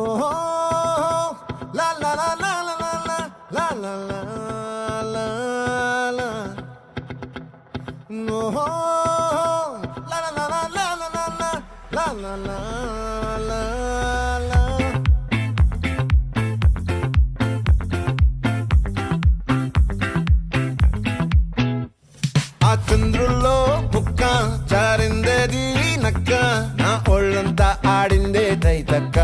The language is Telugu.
ఓహో లా లా లా లా లా లా లా లా లా లా ఓహో లా లా లా లా లా లా లా లా లా లా లా ఆ చంద్రుల్లో ముక్క జారిందేది నక్క నా ఒళ్ళంతా ఆడిందే తైతక్క